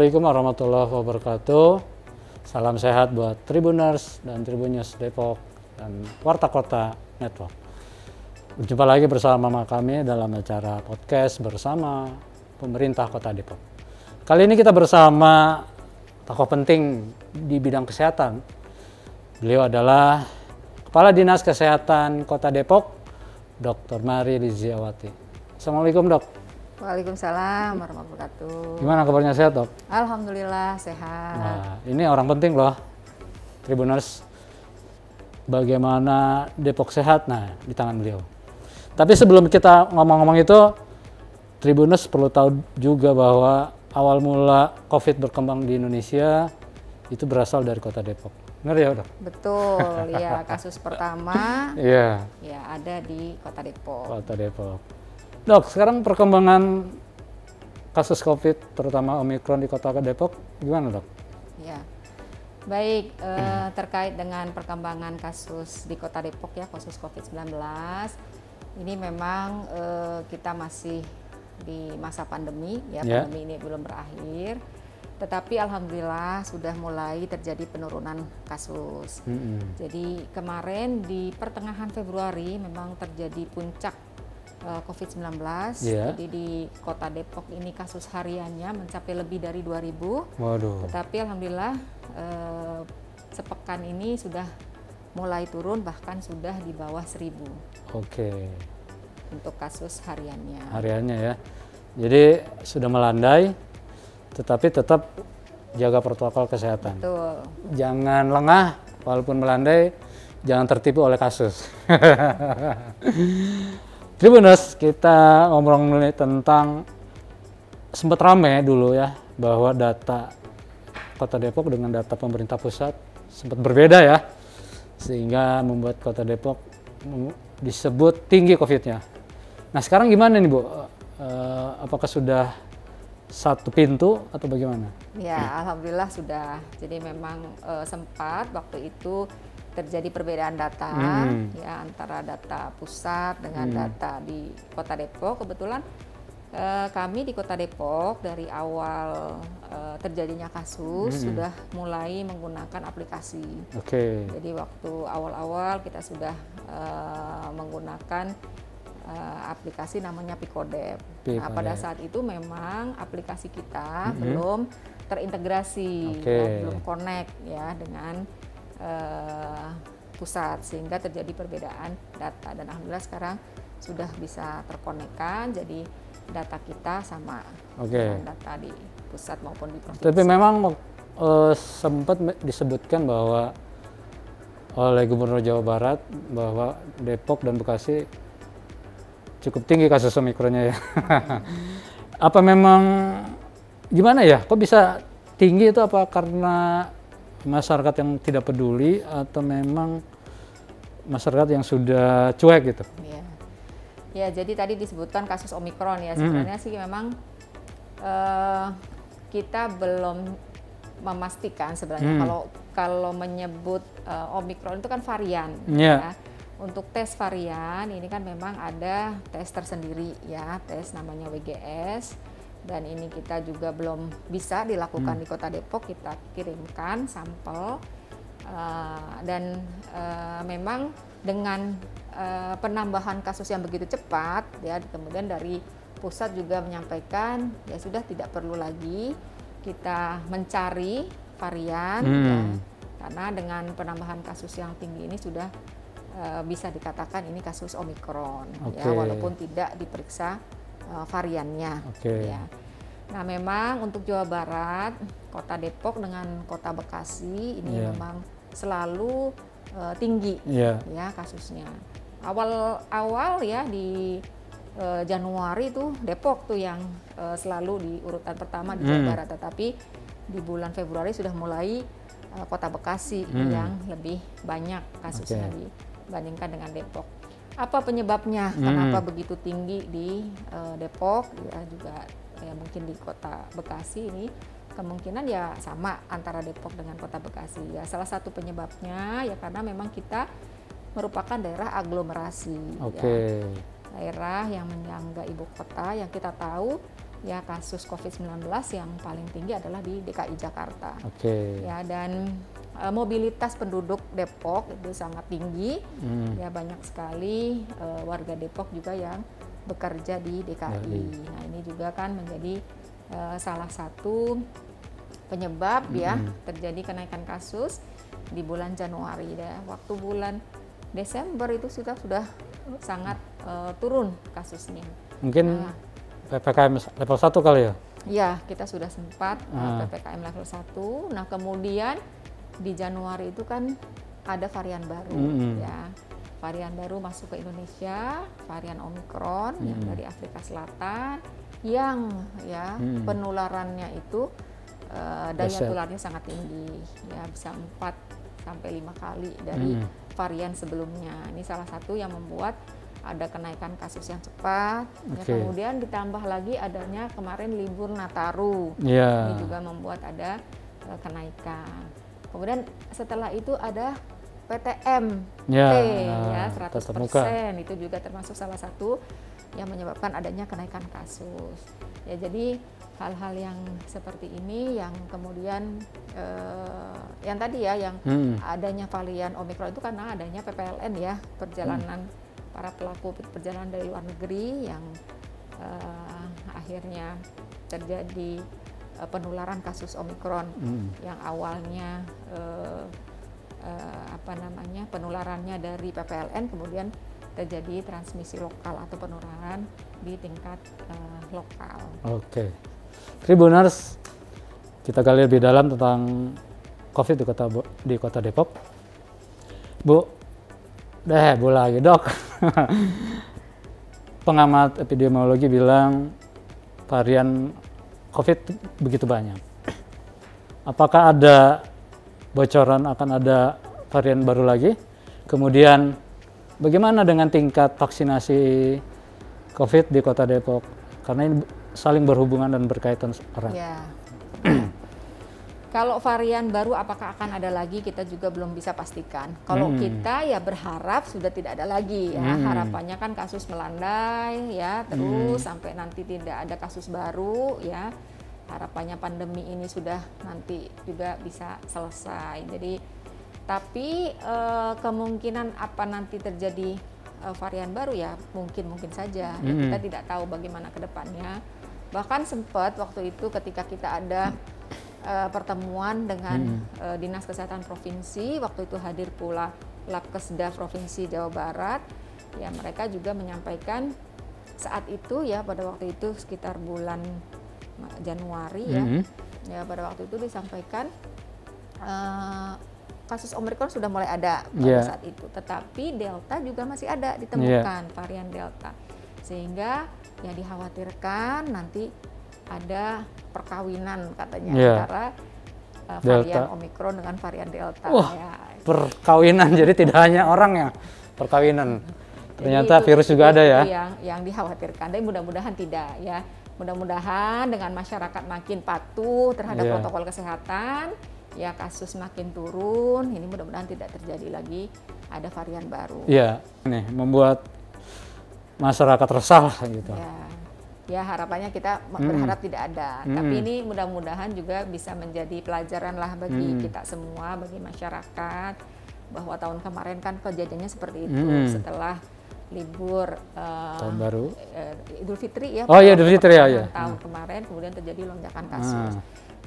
Assalamualaikum warahmatullahi wabarakatuh. Salam sehat buat Tribuners dan Tribunnews Depok dan Warta Kota Network. Berjumpa lagi bersama kami dalam acara podcast bersama pemerintah Kota Depok. Kali ini kita bersama tokoh penting di bidang kesehatan. Beliau adalah Kepala Dinas Kesehatan Kota Depok, Dr. Mari Liziawati. Assalamualaikum, Dok. Waalaikumsalam warahmatullahi wabarakatuh. Gimana kabarnya, sehat, Dok? Alhamdulillah sehat. Nah, ini orang penting loh, Tribuners. Bagaimana Depok sehat? Nah, di tangan beliau. Tapi sebelum kita ngomong-ngomong itu, Tribuners perlu tahu juga bahwa awal mula COVID berkembang di Indonesia itu berasal dari Kota Depok. Benar ya, Dok? Betul, ya kasus pertama Iya. ya ada di Kota Depok. Kota Depok. Dok, sekarang perkembangan kasus COVID, terutama Omikron di Kota Depok, gimana, Dok? Ya, baik, terkait dengan perkembangan kasus di Kota Depok ya, kasus COVID-19, ini memang kita masih di masa pandemi ya, pandemi ini belum berakhir. Tetapi alhamdulillah sudah mulai terjadi penurunan kasus. Jadi kemarin di pertengahan Februari memang terjadi puncak COVID-19. Jadi di Kota Depok ini kasus hariannya mencapai lebih dari 2.000. Waduh. Tetapi alhamdulillah sepekan ini sudah mulai turun, bahkan sudah di bawah 1.000. Oke. Untuk kasus hariannya. Hariannya ya. Jadi sudah melandai, tetapi tetap jaga protokol kesehatan. Betul. Jangan lengah, walaupun melandai, jangan tertipu oleh kasus. Tribuners, kita ngomong tentang sempat rame dulu ya, bahwa data Kota Depok dengan data pemerintah pusat sempat berbeda ya, sehingga membuat Kota Depok disebut tinggi COVID-nya. Nah sekarang gimana nih, Bu? Apakah sudah satu pintu atau bagaimana? Ya, alhamdulillah sudah. Jadi memang sempat waktu itu terjadi perbedaan data ya antara data pusat dengan data di Kota Depok. Kebetulan kami di Kota Depok dari awal terjadinya kasus sudah mulai menggunakan aplikasi. Jadi waktu awal-awal kita sudah menggunakan aplikasi namanya Pikodep. Nah, pada saat itu memang aplikasi kita belum terintegrasi, ya, belum connect ya dengan pusat, sehingga terjadi perbedaan data, dan alhamdulillah sekarang sudah bisa terkonekkan, jadi data kita sama dengan data di pusat maupun di provinsi. Tapi memang sempat disebutkan bahwa oleh Gubernur Jawa Barat bahwa Depok dan Bekasi cukup tinggi kasus Omikronnya ya. Apa memang gimana ya? Kok bisa tinggi itu, apa karena masyarakat yang tidak peduli atau memang masyarakat yang sudah cuek gitu? Ya, jadi tadi disebutkan kasus Omikron ya, sebenarnya sih memang kita belum memastikan sebenarnya kalau menyebut Omikron itu kan varian ya. Untuk tes varian ini kan memang ada tes tersendiri ya, tes namanya WGS, dan ini kita juga belum bisa dilakukan di Kota Depok. Kita kirimkan sampel dan memang dengan penambahan kasus yang begitu cepat ya, kemudian dari pusat juga menyampaikan ya sudah tidak perlu lagi kita mencari varian ya, karena dengan penambahan kasus yang tinggi ini sudah bisa dikatakan ini kasus Omikron ya, walaupun tidak diperiksa variannya ya. Nah memang untuk Jawa Barat, Kota Depok dengan Kota Bekasi ini memang selalu tinggi ya kasusnya. Awal-awal ya di Januari itu Depok tuh yang selalu di urutan pertama di Jawa Barat, tetapi di bulan Februari sudah mulai Kota Bekasi yang lebih banyak kasusnya dibandingkan dengan Depok. Apa penyebabnya? Kenapa begitu tinggi di Depok ya, juga ya mungkin di Kota Bekasi ini kemungkinan ya sama antara Depok dengan Kota Bekasi ya. Salah satu penyebabnya ya karena memang kita merupakan daerah aglomerasi ya. Daerah yang menyangga ibu kota yang kita tahu ya kasus COVID-19 yang paling tinggi adalah di DKI Jakarta. Ya, dan mobilitas penduduk Depok itu sangat tinggi. Ya, banyak sekali warga Depok juga yang bekerja di DKI. Nah, ini juga kan menjadi salah satu penyebab ya terjadi kenaikan kasus di bulan Januari. Ya. Waktu bulan Desember itu sudah sangat turun kasusnya. Mungkin PPKM level 1 kali ya? Ya, kita sudah sempat PPKM level 1. Nah, kemudian di Januari itu kan ada varian baru ya. Varian baru masuk ke Indonesia, varian Omikron yang dari Afrika Selatan yang ya penularannya itu daya tularnya sangat tinggi ya, bisa 4 sampai 5 kali dari varian sebelumnya. Ini salah satu yang membuat ada kenaikan kasus yang cepat. Ya, kemudian ditambah lagi adanya kemarin libur Nataru. Ini juga membuat ada kenaikan. Kemudian setelah itu ada PTM ya 100%. Itu juga termasuk salah satu yang menyebabkan adanya kenaikan kasus. Ya, jadi hal-hal yang seperti ini yang kemudian yang tadi ya yang adanya varian Omikron itu karena adanya PPLN ya, perjalanan para pelaku perjalanan dari luar negeri yang akhirnya terjadi penularan kasus Omikron yang awalnya penularannya dari PPLN kemudian terjadi transmisi lokal atau penularan di tingkat lokal. Tribuners, kita gali lebih dalam tentang COVID di kota Depok. Bu lagi dok. Pengamat epidemiologi bilang varian COVID begitu banyak. Apakah ada bocoran akan ada varian baru lagi? Kemudian bagaimana dengan tingkat vaksinasi COVID di kota Depok? Karena ini saling berhubungan dan berkaitan erat. Ya. Kalau varian baru apakah akan ada lagi, kita juga belum bisa pastikan. Kalau kita ya berharap sudah tidak ada lagi ya. Harapannya kan kasus melandai ya terus sampai nanti tidak ada kasus baru ya. Harapannya pandemi ini sudah nanti juga bisa selesai. Jadi tapi kemungkinan apa nanti terjadi varian baru ya mungkin saja. Ya, kita tidak tahu bagaimana ke depannya. Bahkan sempat waktu itu ketika kita ada pertemuan dengan Dinas Kesehatan Provinsi, waktu itu hadir pula Labkesda Provinsi Jawa Barat, ya mereka juga menyampaikan saat itu ya pada waktu itu sekitar bulan Januari ya pada waktu itu disampaikan kasus Omikron sudah mulai ada pada saat itu, tetapi Delta juga masih ada ditemukan varian Delta, sehingga yang dikhawatirkan nanti ada perkawinan katanya antara varian Omikron dengan varian Delta. Ya. Perkawinan, jadi tidak hanya orang ya, perkawinan. Ternyata virus juga ada ya. Yang dikhawatirkan, tapi mudah-mudahan tidak ya. Mudah-mudahan dengan masyarakat makin patuh terhadap protokol kesehatan, ya kasus makin turun. Ini mudah-mudahan tidak terjadi lagi ada varian baru. Iya, nih membuat masyarakat resah gitu. Ya harapannya kita berharap tidak ada, tapi ini mudah-mudahan juga bisa menjadi pelajaran lah bagi kita semua, bagi masyarakat, bahwa tahun kemarin kan kejadiannya seperti itu setelah libur tahun baru Idul Fitri ya. Idul Fitri ya. Tahun kemarin kemudian terjadi lonjakan kasus.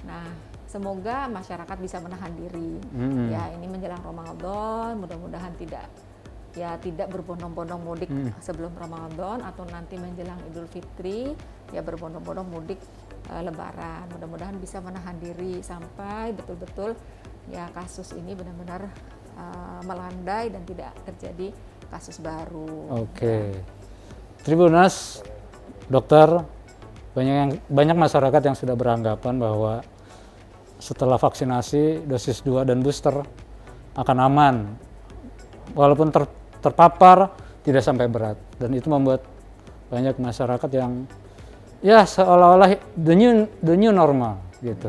Nah, semoga masyarakat bisa menahan diri. Ya, ini menjelang Ramadan, mudah-mudahan tidak berbondong-bondong mudik sebelum Ramadan atau nanti menjelang Idul Fitri ya berbondong-bondong mudik Lebaran. Mudah-mudahan bisa menahan diri sampai betul-betul ya kasus ini benar-benar melandai dan tidak terjadi kasus baru. Tribuners, dokter, banyak masyarakat yang sudah beranggapan bahwa setelah vaksinasi dosis 2 dan booster akan aman. Walaupun terpapar tidak sampai berat, dan itu membuat banyak masyarakat yang ya seolah-olah the new normal gitu.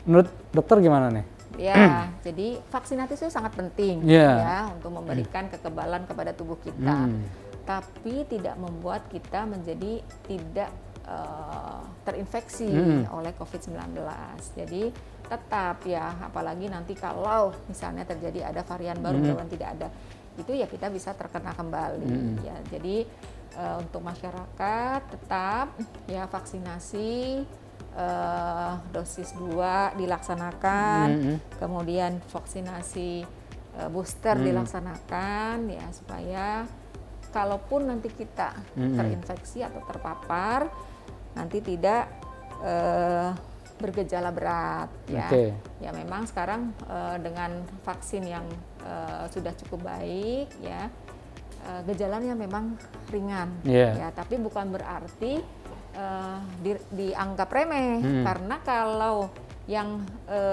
Menurut dokter gimana nih? Ya, jadi vaksinasi itu sangat penting ya untuk memberikan kekebalan kepada tubuh kita. Tapi tidak membuat kita menjadi tidak terinfeksi oleh COVID-19. Jadi tetap ya, apalagi nanti kalau misalnya terjadi ada varian baru, mudah-mudahan tidak ada, itu ya kita bisa terkena kembali. Ya, jadi untuk masyarakat tetap ya vaksinasi dosis 2 dilaksanakan, kemudian vaksinasi booster dilaksanakan ya, supaya kalaupun nanti kita terinfeksi atau terpapar nanti tidak bergejala berat ya. Ya memang sekarang dengan vaksin yang sudah cukup baik ya, gejalanya memang ringan ya, tapi bukan berarti dianggap remeh, karena kalau yang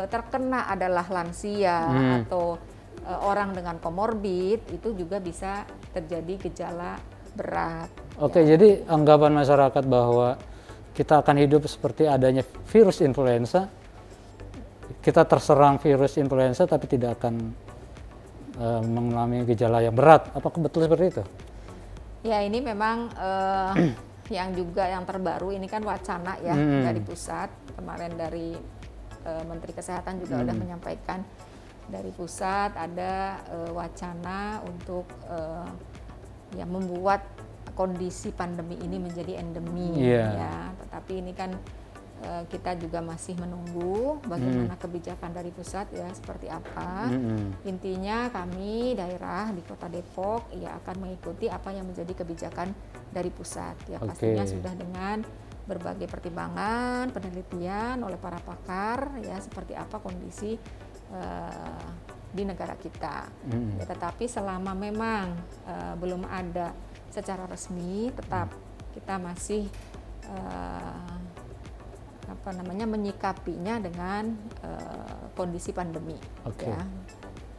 terkena adalah lansia atau orang dengan komorbid, itu juga bisa terjadi gejala berat. Oke, ya. Jadi anggapan masyarakat bahwa kita akan hidup seperti adanya virus influenza, kita terserang virus influenza tapi tidak akan mengalami gejala yang berat. Apakah betul seperti itu? Ya, ini memang yang terbaru ini kan wacana ya dari pusat. Kemarin dari Menteri Kesehatan juga sudah menyampaikan, dari pusat ada wacana untuk ya membuat kondisi pandemi ini menjadi endemi ya. Tetapi ini kan kita juga masih menunggu bagaimana kebijakan dari pusat ya seperti apa. Intinya kami daerah di Kota Depok ya akan mengikuti apa yang menjadi kebijakan dari pusat ya, pastinya sudah dengan berbagai pertimbangan, penelitian oleh para pakar ya seperti apa kondisi di negara kita. Ya, tetapi selama memang belum ada secara resmi, tetap kita masih menyikapinya dengan kondisi pandemi. Oke. Ya.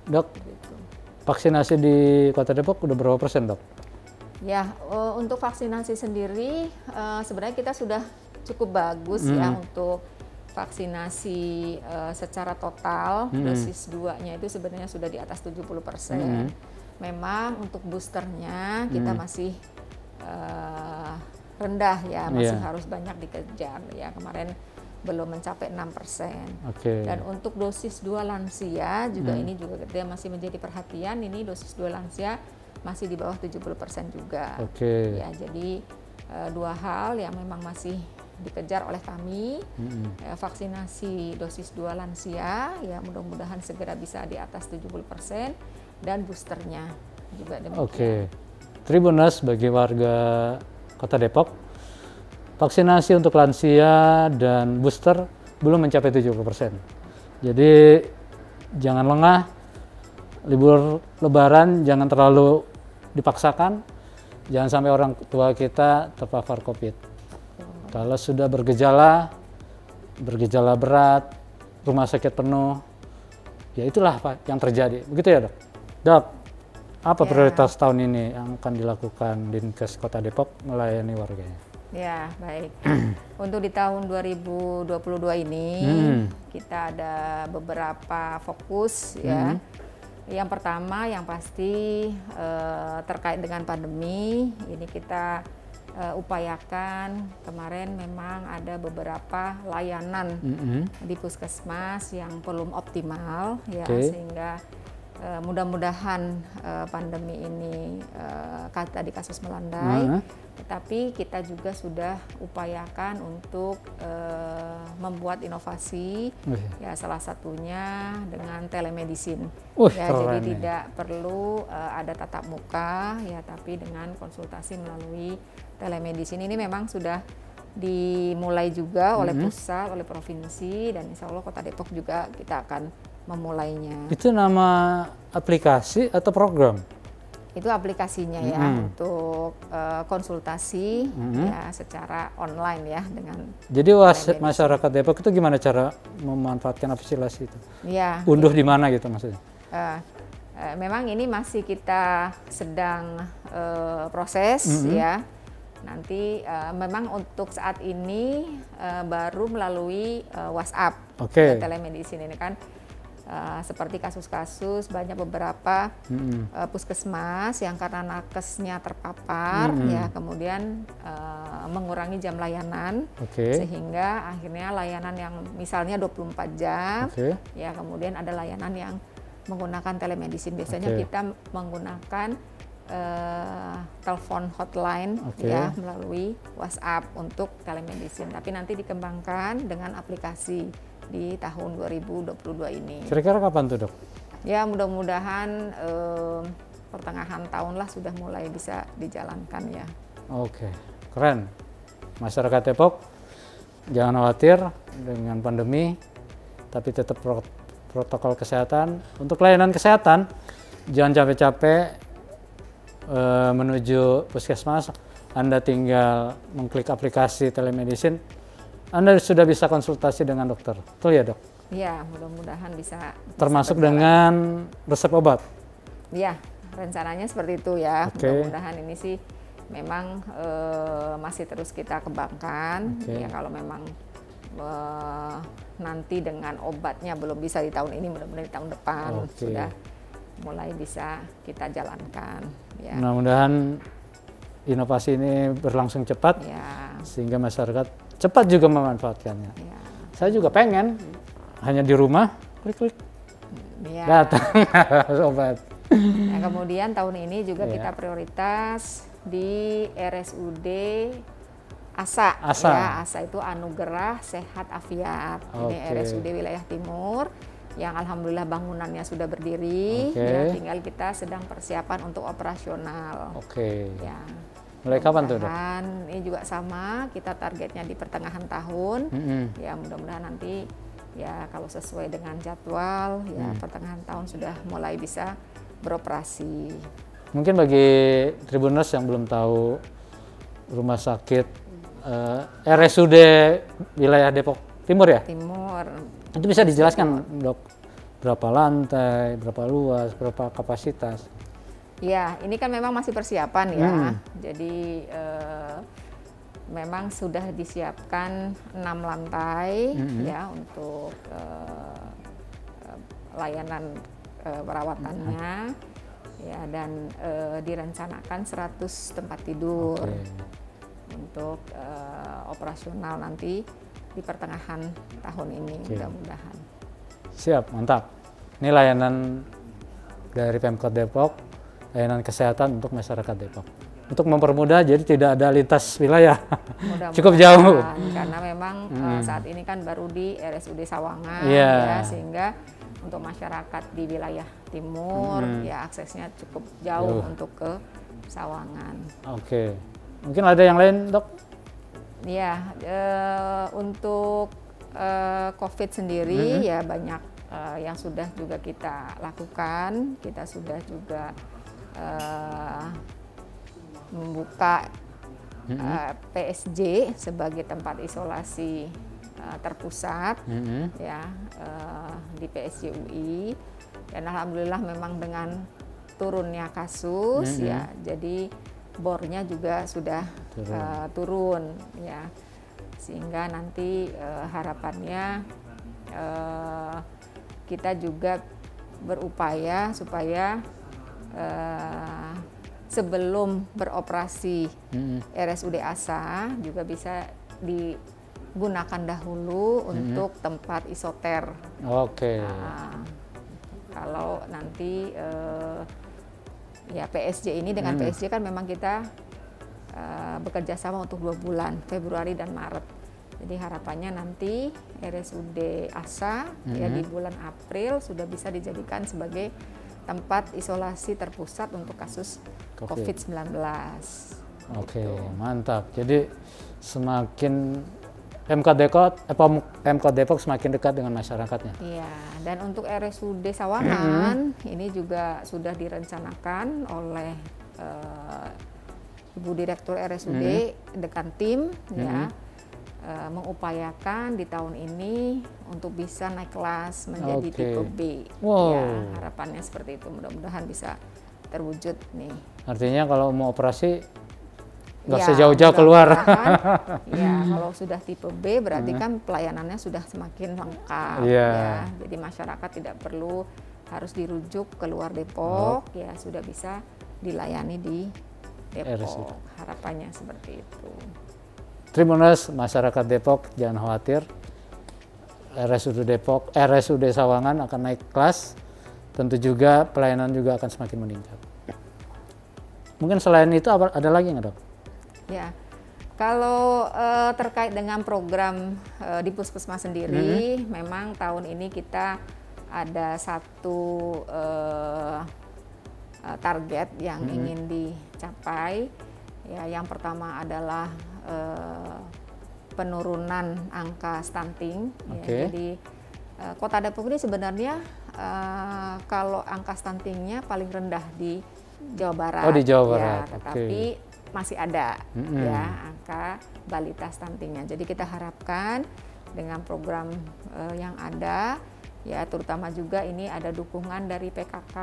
Dok, vaksinasi di Kota Depok udah berapa persen, Dok? Ya, untuk vaksinasi sendiri sebenarnya kita sudah cukup bagus ya untuk vaksinasi secara total. Dosis 2-nya itu sebenarnya sudah di atas 70%. Memang untuk boosternya kita masih rendah ya, masih harus banyak dikejar ya, kemarin belum mencapai 6%. Dan untuk dosis 2 lansia juga ini juga dia masih menjadi perhatian, ini dosis 2 lansia masih di bawah 70% juga. Ya, jadi dua hal yang memang masih dikejar oleh kami. Vaksinasi dosis 2 lansia ya mudah-mudahan segera bisa di atas 70%, dan boosternya juga demikian. Tribuners, bagi warga Kota Depok, vaksinasi untuk lansia dan booster belum mencapai 70%. Jadi jangan lengah, libur lebaran jangan terlalu dipaksakan, jangan sampai orang tua kita terpapar COVID. Kalau sudah bergejala berat, rumah sakit penuh, ya itulah Pak yang terjadi. Begitu ya, Dok? Dok, apa prioritas tahun ini yang akan dilakukan Dinkes Kota Depok melayani warganya? Ya, baik. Untuk di tahun 2022 ini kita ada beberapa fokus ya. Yang pertama yang pasti terkait dengan pandemi, ini kita upayakan. Kemarin memang ada beberapa layanan di puskesmas yang belum optimal ya, sehingga mudah-mudahan pandemi ini tadi kasus melandai, tetapi kita juga sudah upayakan untuk membuat inovasi ya, salah satunya dengan telemedicine. Ya, jadi tidak perlu ada tatap muka ya, tapi dengan konsultasi melalui telemedicine. Ini memang sudah dimulai juga oleh pusat, oleh provinsi, dan insya Allah Kota Depok juga kita akan memulainya. Itu nama aplikasi atau program? Itu aplikasinya ya, untuk konsultasi ya secara online ya dengan. Jadi masyarakat Depok itu gimana cara memanfaatkan aplikasi itu? Ya. Unduh di mana gitu maksudnya? Memang ini masih kita sedang proses ya. Nanti memang untuk saat ini baru melalui WhatsApp. Telemedicine ini kan seperti kasus-kasus banyak beberapa puskesmas yang karena nakesnya terpapar ya kemudian mengurangi jam layanan sehingga akhirnya layanan yang misalnya 24 jam ya kemudian ada layanan yang menggunakan telemedicine. Biasanya kita menggunakan telepon hotline ya melalui WhatsApp untuk telemedicine, tapi nanti dikembangkan dengan aplikasi di tahun 2022 ini. Kira-kira kapan tuh, Dok? Ya mudah-mudahan pertengahan tahun lah sudah mulai bisa dijalankan ya. Oke, keren. Masyarakat Depok jangan khawatir dengan pandemi, tapi tetap protokol kesehatan. Untuk layanan kesehatan, jangan capek-capek menuju puskesmas. Anda tinggal mengklik aplikasi telemedicine, Anda sudah bisa konsultasi dengan dokter. Betul ya, Dok? Iya, mudah-mudahan bisa. Termasuk dengan resep obat? Iya, rencananya seperti itu ya. Mudah-mudahan ini sih memang masih terus kita kembangkan. Ya kalau memang nanti dengan obatnya belum bisa di tahun ini, mudah-mudahan di tahun depan sudah mulai bisa kita jalankan. Ya. Mudah-mudahan inovasi ini berlangsung cepat sehingga masyarakat cepat juga memanfaatkannya. Saya juga pengen hanya di rumah klik-klik datang obat. Nah, kemudian tahun ini juga kita prioritas di RSUD ASA. Ya, ASA itu Anugerah Sehat Afiat. Ini RSUD wilayah Timur yang alhamdulillah bangunannya sudah berdiri. Ya, tinggal kita sedang persiapan untuk operasional. Ya. Mulai kapan tuh, Dok? Ini juga sama, kita targetnya di pertengahan tahun. Ya mudah-mudahan nanti ya kalau sesuai dengan jadwal ya pertengahan tahun sudah mulai bisa beroperasi. Mungkin bagi Tribuners yang belum tahu rumah sakit RSUD wilayah Depok Timur ya? Timur. Itu bisa dijelaskan, Dok, berapa lantai, berapa luas, berapa kapasitas? Ya, ini kan memang masih persiapan ya. Jadi memang sudah disiapkan 6 lantai ya untuk layanan perawatannya. Ya, dan direncanakan 100 tempat tidur untuk operasional nanti di pertengahan tahun ini mudah-mudahan. Siap, mantap. Ini layanan dari Pemkot Depok, layanan kesehatan untuk masyarakat Depok. Untuk mempermudah, jadi tidak ada lintas wilayah. Cukup jauh. Karena memang saat ini kan baru di RSUD Sawangan, ya, sehingga untuk masyarakat di wilayah timur, ya aksesnya cukup jauh untuk ke Sawangan. Mungkin ada yang lain, Dok? Ya, untuk COVID sendiri ya banyak yang sudah juga kita lakukan. Kita sudah juga membuka PSJ sebagai tempat isolasi terpusat ya di PSJ UI, dan alhamdulillah memang dengan turunnya kasus ya jadi bornya juga sudah turun ya, sehingga nanti harapannya kita juga berupaya supaya sebelum beroperasi RSUD ASA juga bisa digunakan dahulu untuk tempat isoter. Kalau nanti ya PSJ ini dengan PSJ kan memang kita bekerja sama untuk 2 bulan, Februari dan Maret. Jadi harapannya nanti RSUD ASA ya di bulan April sudah bisa dijadikan sebagai tempat isolasi terpusat untuk kasus COVID-19. Mantap. Jadi semakin Pemkot Depok semakin dekat dengan masyarakatnya. Iya, dan untuk RSUD Sawangan ini juga sudah direncanakan oleh Ibu Direktur RSUD dengan tim ya mengupayakan di tahun ini untuk bisa naik kelas menjadi tipe B. Ya, harapannya seperti itu, mudah-mudahan bisa terwujud nih. Artinya kalau mau operasi nggak usah jauh-jauh keluar. Ya, kalau sudah tipe B berarti kan pelayanannya sudah semakin lengkap. Ya. Jadi masyarakat tidak perlu harus dirujuk keluar Depok, ya sudah bisa dilayani di Depok. Harapannya seperti itu. Tribuners, masyarakat Depok jangan khawatir. RSUD Depok, RSUD Sawangan akan naik kelas. Tentu juga pelayanan juga akan semakin meningkat. Mungkin selain itu ada lagi nggak, Dok? Ya, kalau terkait dengan program di Puskesmas sendiri, memang tahun ini kita ada satu target yang ingin dicapai. Ya, yang pertama adalah penurunan angka stunting. Ya, jadi Kota Depok ini sebenarnya kalau angka stuntingnya paling rendah di Jawa Barat. Oh, di Jawa Barat. Ya, tetapi masih ada ya angka balita stuntingnya. Jadi kita harapkan dengan program yang ada, ya terutama juga ini ada dukungan dari PKK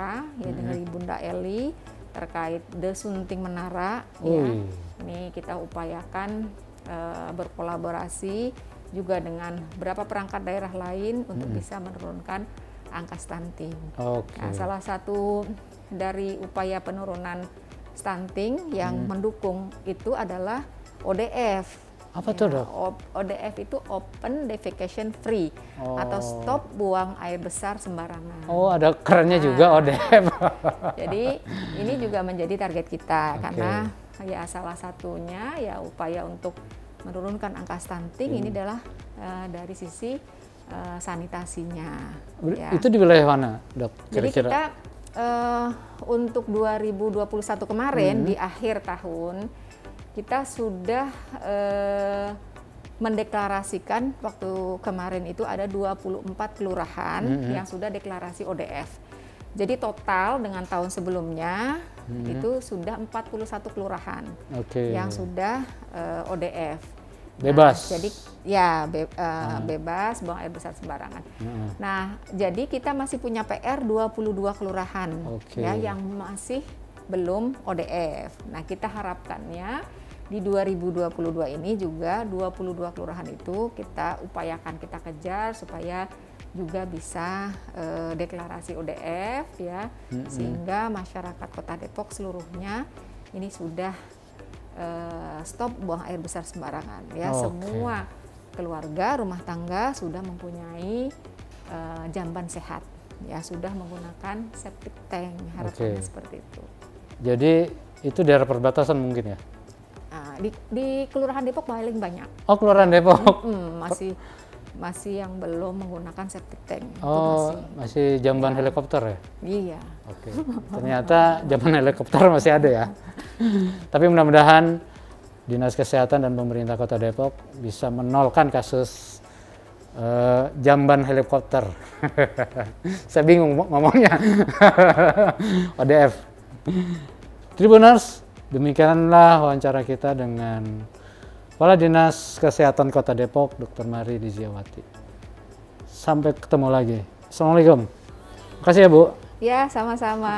ya dari Bunda Eli terkait desunting menara. Ya. Ini kita upayakan berkolaborasi juga dengan beberapa perangkat daerah lain untuk bisa menurunkan angka stunting. Nah, salah satu dari upaya penurunan stunting yang mendukung itu adalah ODF. Apa tuh, Dok? ODF itu Open Defecation Free atau stop buang air besar sembarangan. Oh, ada kerennya juga ODF. Jadi ini juga menjadi target kita karena ya salah satunya ya upaya untuk menurunkan angka stunting ini adalah dari sisi sanitasinya. Ya. Itu di wilayah mana, Dok? Kira-kira? Jadi kita untuk 2021 kemarin di akhir tahun kita sudah mendeklarasikan waktu kemarin itu ada 24 kelurahan yang sudah deklarasi ODF. Jadi total dengan tahun sebelumnya itu sudah 41 kelurahan yang sudah ODF. Bebas. Nah, jadi ya bebas buang air besar sembarangan. Nah, jadi kita masih punya PR 22 kelurahan ya yang masih belum ODF. Nah, kita harapkannya di 2022 ini juga 22 kelurahan itu kita upayakan, kita kejar supaya juga bisa deklarasi ODF ya, sehingga masyarakat Kota Depok seluruhnya ini sudah stop buang air besar sembarangan ya. Semua keluarga rumah tangga sudah mempunyai jamban sehat ya, sudah menggunakan septic tank, harapannya seperti itu. Jadi itu daerah perbatasan mungkin ya? Nah, di Kelurahan Depok paling banyak. Oh, Kelurahan Depok. Masih yang belum menggunakan septic tank. Oh, masih jamban helikopter ya? Iya. Ternyata jamban helikopter masih ada ya. Tapi mudah-mudahan Dinas Kesehatan dan pemerintah Kota Depok bisa menolkan kasus jamban helikopter. Saya bingung ngomongnya. ODF. Tribuners, demikianlah wawancara kita dengan Kepala Dinas Kesehatan Kota Depok, Dr. Mari Diziawati. Sampai ketemu lagi. Assalamualaikum. Terima kasih ya, Bu. Ya, sama-sama.